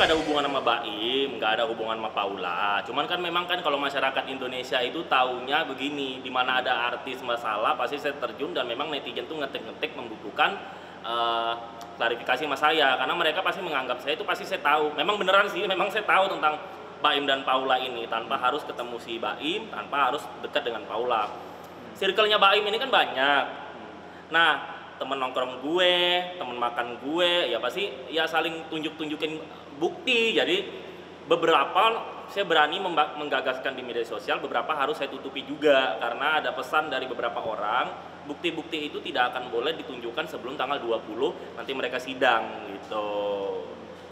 nggak ada hubungan sama Baim, nggak ada hubungan sama Paula. Cuman kan memang kan kalau masyarakat Indonesia itu taunya begini, di mana ada artis masalah pasti saya terjun dan memang netizen tuh ngetik-ngetik membutuhkan klarifikasi sama saya karena mereka pasti menganggap saya itu pasti saya tahu. Memang beneran sih, memang saya tahu tentang Baim dan Paula ini tanpa harus ketemu si Baim, tanpa harus dekat dengan Paula. Circle-nya Baim ini kan banyak. Nah, temen nongkrong gue, temen makan gue, ya pasti ya saling tunjukin bukti. Jadi beberapa saya berani menggagaskan di media sosial, beberapa harus saya tutupi juga karena ada pesan dari beberapa orang, bukti-bukti itu tidak akan boleh ditunjukkan sebelum tanggal 20 nanti mereka sidang gitu.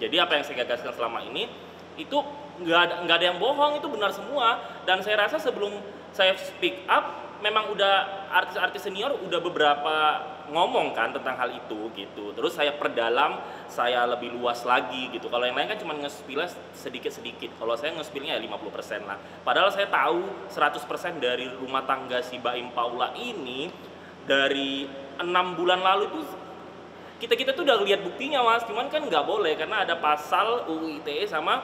Jadi apa yang saya gagaskan selama ini itu nggak ada yang bohong, itu benar semua. Dan saya rasa sebelum saya speak up memang udah artis-artis senior udah beberapa ngomong kan tentang hal itu gitu. Terus saya perdalam, saya lebih luas lagi gitu. Kalau yang lain kan cuma nge-spill sedikit-sedikit. Kalau saya nge-spillnya ya 50% lah. Padahal saya tahu 100% dari rumah tangga si Baim Paula ini dari 6 bulan lalu itu kita tuh udah lihat buktinya Mas. Cuman kan nggak boleh karena ada pasal UU ITE sama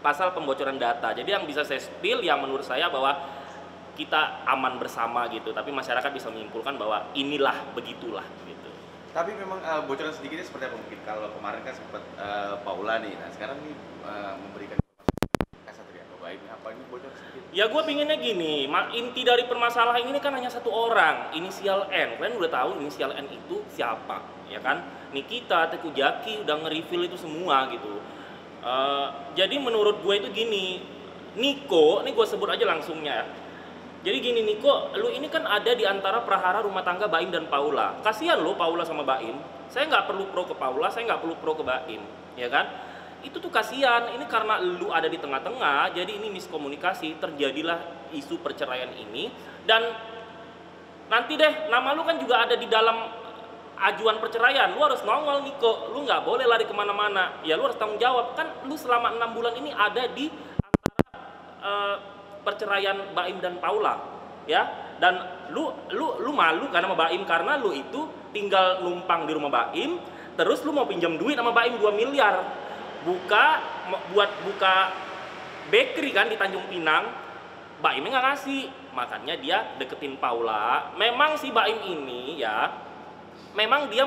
pasal pembocoran data. Jadi yang bisa saya spill yang menurut saya bahwa kita aman bersama gitu, tapi masyarakat bisa menyimpulkan bahwa inilah begitulah gitu. Tapi memang bocoran sedikitnya seperti apa mungkin kalau kemarin kan sempat Paula nih, nah sekarang nih memberikan Ksatria ke Baim, apa ini bocoran sedikit? Ya gue pinginnya gini, inti dari permasalahan ini kan hanya satu orang, inisial N. Kalian udah tahu inisial N itu siapa, ya kan? Nikita, Teku Jaki udah nge-reveal itu semua gitu. Jadi menurut gue itu gini, Niko, ini gue sebut aja langsungnya ya. Jadi gini Niko, lu ini kan ada di antara prahara rumah tangga Baim dan Paula. Kasihan lo Paula sama Baim. Saya nggak perlu pro ke Paula, saya nggak perlu pro ke Baim, ya kan? Itu tuh kasihan. Ini karena lu ada di tengah-tengah, jadi ini miskomunikasi, terjadilah isu perceraian ini. Dan nanti deh, nama lu kan juga ada di dalam ajuan perceraian. Lu harus nongol Niko, lu nggak boleh lari kemana-mana. Ya lu harus tanggung jawab. Kan lu selama 6 bulan ini ada di antara perceraian Baim dan Paula, ya. Dan lu malu kan sama Baim karena lu itu tinggal numpang di rumah Baim, terus lu mau pinjam duit sama Baim 2 miliar. Buat buka bakery kan di Tanjung Pinang. Baimnya nggak ngasih, makanya dia deketin Paula. Memang si Baim ini ya, memang dia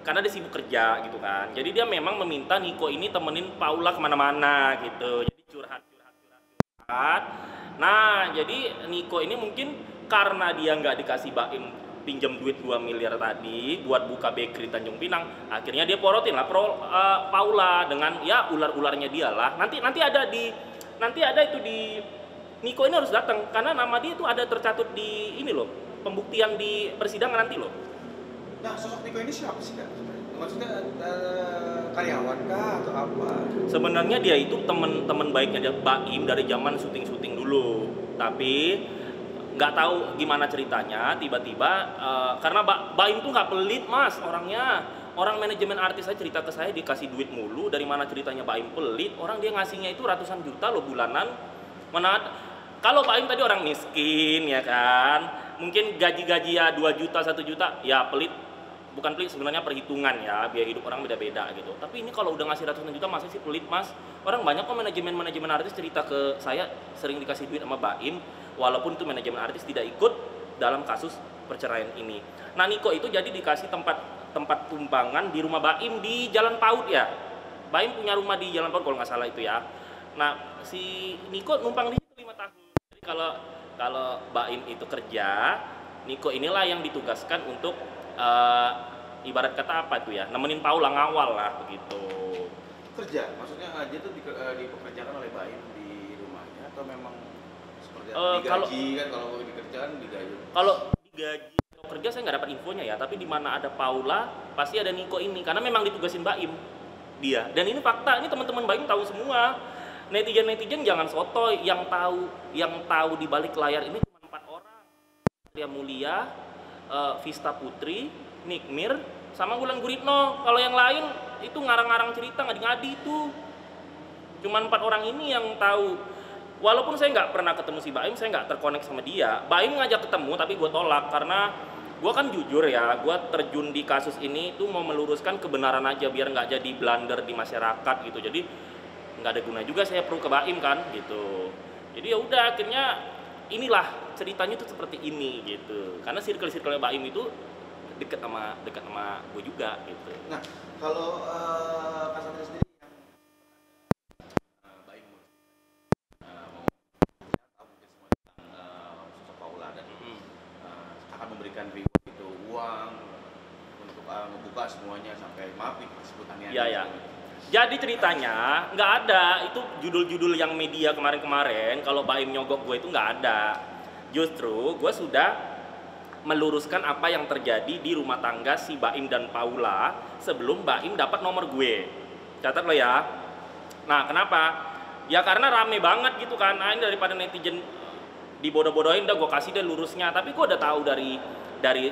karena dia sibuk kerja gitu kan. Jadi dia memang meminta Niko ini temenin Paula kemana-mana gitu. Jadi curhat. Nah, jadi Niko ini mungkin karena dia nggak dikasih Baim pinjam duit 2 miliar tadi buat buka bakery Tanjung Pinang, akhirnya dia porotin lah Paula dengan ya ular-ularnya dia lah. Nanti ada itu di Niko ini harus datang karena nama dia itu ada tercatut di ini loh, pembuktian di persidangan nanti loh. Nah, sosok Niko ini siapa sih Kak? Maksudnya karyawan kah atau apa? Sebenarnya dia itu teman baiknya dia Baim dari zaman syuting dulu. Tapi nggak tahu gimana ceritanya tiba-tiba karena Baim tuh nggak pelit Mas orangnya. Orang manajemen artis saya cerita ke saya dikasih duit mulu, dari mana ceritanya Baim pelit? Orang dia ngasihnya itu ratusan juta loh bulanan. Mana kalau Baim tadi orang miskin ya kan. Mungkin gaji ya 2 juta 1 juta ya pelit. Bukan pelit sebenarnya perhitungan ya, biaya hidup orang beda-beda gitu. Tapi ini kalau udah ngasih ratusan juta masa sih pelit Mas? Orang banyak kok manajemen artis cerita ke saya sering dikasih duit sama Baim, walaupun itu manajemen artis tidak ikut dalam kasus perceraian ini. Nah Niko itu jadi dikasih tempat tumpangan di rumah Baim di Jalan Paut ya. Baim punya rumah di Jalan Paut kalau nggak salah itu ya. Nah si Niko numpang di situ 5 tahun. Jadi kalau Baim itu kerja, Niko inilah yang ditugaskan untuk ibarat kata apa tuh ya, nemenin Paula ngawal lah begitu. Kerja, maksudnya dia tuh dipekerjakan oleh Baim di rumahnya atau memang seperti digaji kan kalau dikerjakan digaji? Kalau digaji atau kerja saya nggak dapat infonya ya, tapi di mana ada Paula pasti ada Niko ini karena memang ditugasin Baim dia. Dan ini fakta, ini teman-teman Baim tahu semua. Netizen jangan sotoy, yang tahu di balik layar ini cuma 4 orang. Satria Mulia, Vista Putri, Nikmir, sama Wulan Guritno. Kalau yang lain itu ngarang-ngarang cerita ngadi-ngadi itu. Cuman 4 orang ini yang tahu. Walaupun saya nggak pernah ketemu si Baim, saya nggak terkonek sama dia. Baim ngajak ketemu tapi gue tolak karena Gua kan jujur ya, gua terjun di kasus ini tuh mau meluruskan kebenaran aja biar nggak jadi blunder di masyarakat gitu. Jadi nggak ada guna juga saya pro ke Baim kan gitu. Jadi ya udah akhirnya inilah ceritanya tuh seperti ini gitu. Karena circle Baim itu deket sama gue juga gitu. Nah, kalau Kak Satria sendiri yang Baim mau tahu mungkin semua tentang sosok Paula dan akan memberikan reward itu uang untuk ngebuka semuanya sampai maaf nih sebutannya. Iya ya. Jadi ceritanya nggak ada itu judul-judul yang media kemarin-kemarin kalau Baim nyogok gue itu nggak ada. Justru gue sudah meluruskan apa yang terjadi di rumah tangga si Baim dan Paula sebelum Baim dapat nomor gue. Catat lo ya. Nah kenapa? Ya karena rame banget gitu kan. Nah, ini daripada netizen dibodoh-bodohin, udah gue kasih deh lurusnya. Tapi gue udah tahu dari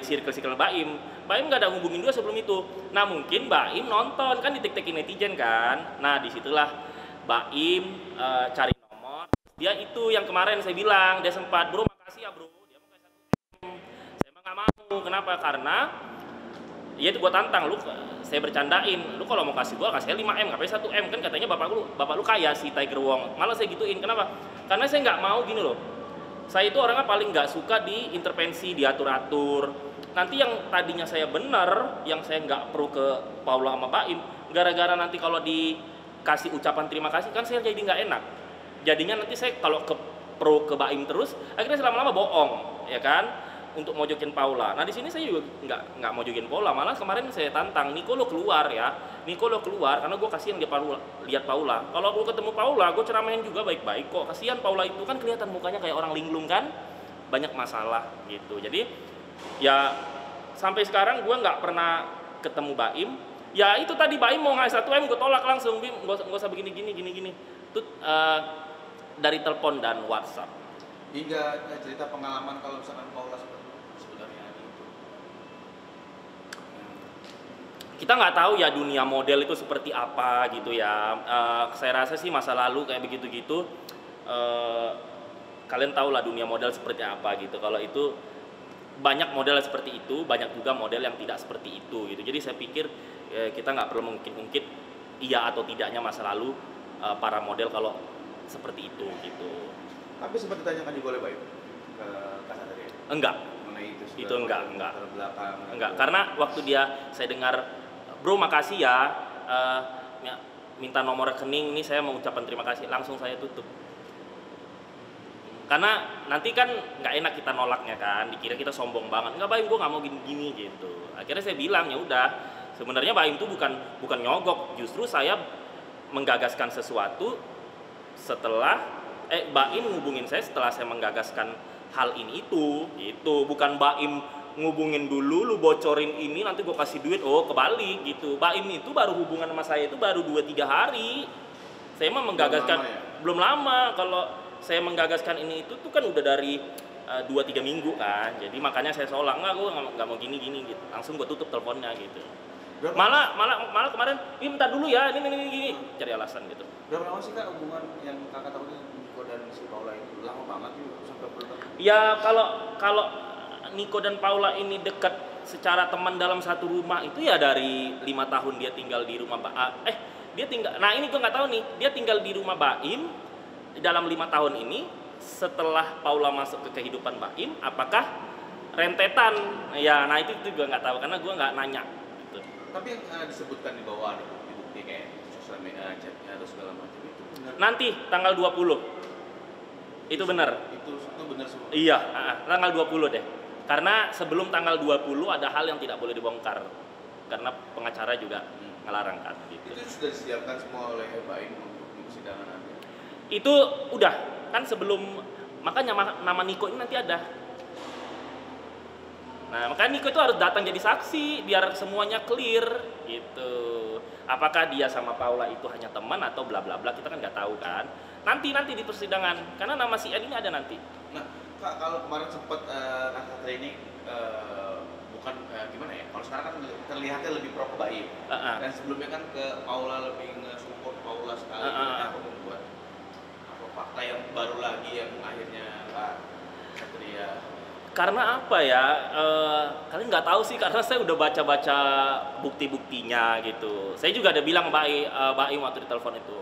circle Baim. Baim gak ada hubungin gue sebelum itu. Nah mungkin Baim nonton kan ditek-tekin netizen kan. Nah disitulah Baim cari nomor. Dia itu yang kemarin saya bilang dia sempat bro makasih ya bro. Dia mau kasih 1 M. Saya emang gak mau. Kenapa? Karena ya itu gue tantang lu. Saya bercandain. Lu kalau mau kasih gue kasih 5 M. Ngapain 1 M kan katanya bapak lu kaya si Tiger Wong. Malah saya gituin. Kenapa? Karena saya nggak mau gini loh. Saya itu orangnya paling nggak suka diintervensi, diatur-atur. Nanti yang tadinya saya benar, yang saya nggak pro ke Paula sama Baim, gara-gara nanti kalau dikasih ucapan terima kasih kan saya jadi nggak enak. Jadinya nanti saya kalau pro ke Baim terus, akhirnya lama-lama bohong, ya kan? Untuk mojokin Paula. Nah di sini saya juga nggak mojokin Paula, malah kemarin saya tantang, Niko lo keluar ya, Niko lo keluar karena gue kasihan dia lihat Paula. Kalau gue ketemu Paula, gue ceramahin juga baik-baik kok. Kasihan Paula itu kan kelihatan mukanya kayak orang linglung kan, banyak masalah gitu. Jadi ya sampai sekarang gue nggak pernah ketemu Baim. Ya itu tadi Baim mau ngasih 1 M, gue tolak langsung, Bim, nggak usah begini. Itu dari telepon dan WhatsApp. Hingga cerita pengalaman kalau misalkan Paula sebenarnya itu. Kita nggak tahu ya dunia model itu seperti apa gitu ya. Saya rasa sih masa lalu kayak begitu-gitu. Kalian tahu lah dunia model seperti apa gitu. Kalau itu banyak model seperti itu, banyak juga model yang tidak seperti itu gitu. Jadi saya pikir kita nggak perlu mungkin iya atau tidaknya masa lalu para model kalau seperti itu gitu. Tapi sempat ditanyakan juga oleh Baim ke Kak Satria? Enggak. Mengenai itu enggak. Terbelakang. Enggak, karena waktu saya dengar, bro makasih ya, minta nomor rekening, ini saya mau ucapan terima kasih, langsung saya tutup. Karena nanti kan nggak enak kita nolaknya kan, dikira kita sombong banget. Enggak Baim, gue nggak mau gini gitu. Akhirnya saya bilang ya udah, sebenarnya Baim itu bukan nyogok, justru saya menggagaskan sesuatu setelah Baim ngubungin saya setelah saya menggagaskan hal ini itu gitu. Bukan Baim ngubungin dulu, lu bocorin ini nanti gue kasih duit, kebalik gitu. Baim itu baru hubungan sama saya itu baru 2-3 hari. Saya mah menggagaskan belum lama. Kalau saya menggagaskan ini itu tuh kan udah dari 2-3 minggu kan. Jadi makanya saya solang, gue nggak mau gini gitu. Langsung gue tutup teleponnya gitu. Malah kemarin, minta dulu ya, ini cari alasan gitu. Berapa lama sih Kak hubungan yang Kakak tahu Niko dan si Paula itu? Lama banget juga sampai berapa? Ya kalau Niko dan Paula ini dekat secara teman dalam satu rumah itu ya dari 5 tahun dia tinggal di rumah dia tinggal. Nah ini gue nggak tahu nih, dia tinggal di rumah Baim dalam 5 tahun ini setelah Paula masuk ke kehidupan Baim, apakah rentetan? Ya, nah itu gue nggak tahu karena gue nggak nanya. Gitu. Tapi yang disebutkan di bawah ada bukti kayak sosial media chatnya atau segala macam itu benar. Nanti tanggal 20 itu benar. Itu benar semua. Iya, tanggal 20 deh. Karena sebelum tanggal 20 ada hal yang tidak boleh dibongkar. Karena pengacara juga ngelarang kan gitu. Itu sudah disiapkan semua oleh Baim untuk persidangan nanti. Itu udah kan sebelum, makanya nama Niko ini nanti ada. Nah, makanya Niko itu harus datang jadi saksi biar semuanya clear gitu. Apakah dia sama Paula itu hanya teman atau bla bla bla, kita kan nggak tahu kan. Nanti di persidangan, karena nama si N ini ada nanti. Nah, Kak, kalau kemarin sempat Kak Satria ini bukan gimana ya? Kalau sekarang kan terlihatnya lebih pro ke Baim. Dan sebelumnya kan ke Paula lebih nge-support Paula sekali. Apa membuat fakta yang baru lagi yang akhirnya Kak Satria Karena apa ya? Kalian nggak tahu sih, karena saya udah baca-baca bukti-buktinya gitu. Saya juga ada bilang Baim waktu di telepon itu,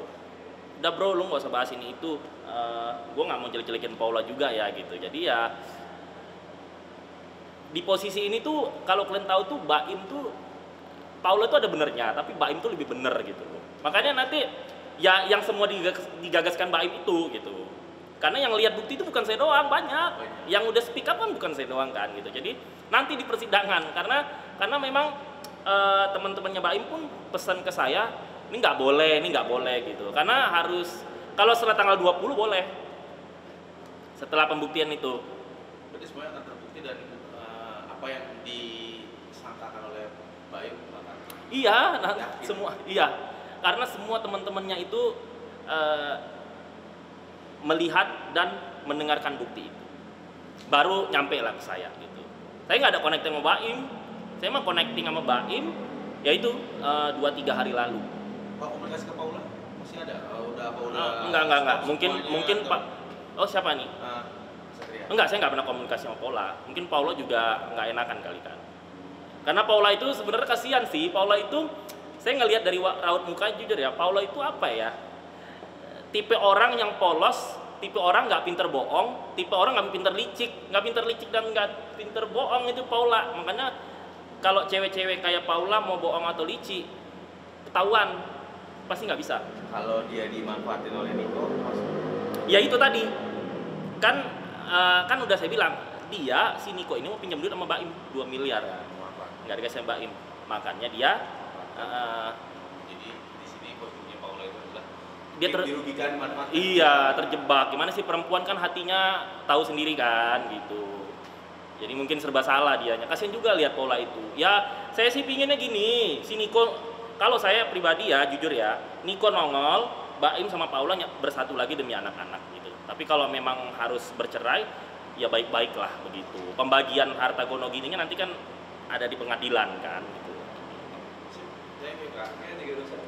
udah bro, lu nggak usah bahas ini itu. Gue nggak mau jelek-jelekin Paula juga ya gitu. Jadi ya di posisi ini tuh kalau kalian tahu tuh Baim tuh, Paula tuh ada benernya, tapi Baim tuh lebih bener gitu. Makanya nanti ya yang semua digagaskan Baim itu gitu. Karena yang lihat bukti itu bukan saya doang, banyak. Yang udah speak up kan bukan saya doang kan gitu. Jadi nanti di persidangan, karena memang teman-temannya Baim pun pesan ke saya, ini nggak boleh gitu. Karena harus kalau setelah tanggal 20 boleh. Setelah pembuktian itu. Berarti semuanya akan terbukti dan apa yang disangkakan oleh Baim akan. Iya, semua iya. Karena semua teman-temannya itu melihat dan mendengarkan bukti itu, baru nyampe lah ke saya gitu. Saya nggak ada connecting sama Baim, saya mah connecting sama Baim yaitu 2-3 hari lalu. Pak, komunikasi ke Paula masih ada? Udah apa udah? Enggak. Mungkin Pak. Oh siapa nih? Satria. Enggak, saya nggak pernah komunikasi sama Paula. Mungkin Paula juga nggak enakan kali kan. Karena Paula itu sebenarnya kasihan sih. Paula itu saya ngelihat dari raut muka, jujur ya, Paula itu apa ya? Tipe orang yang polos, tipe orang nggak pinter bohong, tipe orang nggak pinter licik dan nggak pinter bohong itu Paula. Makanya kalau cewek-cewek kayak Paula mau bohong atau licik, ketahuan, pasti nggak bisa. Kalau dia dimanfaatin oleh Niko, ya itu tadi, kan udah saya bilang, dia si Niko ini mau pinjam duit sama Baim 2 miliar, nggak dikasih sama Baim, makanya dia. Jadi di sini posisinya Paula itu adalah dia dirugikan, manfaat. Iya, terjebak. Gimana sih perempuan kan hatinya tahu sendiri kan gitu. Jadi mungkin serba salah dianya. Kasian juga lihat Paula itu. Ya, saya sih pinginnya gini, si Niko, kalau saya pribadi ya jujur ya, Niko nongol, Baim sama Paula bersatu lagi demi anak-anak gitu. Tapi kalau memang harus bercerai, ya baik-baiklah begitu. Pembagian harta gono gininya nanti kan ada di pengadilan kan gitu. Thank you Kak. Kayaknya 3 dosen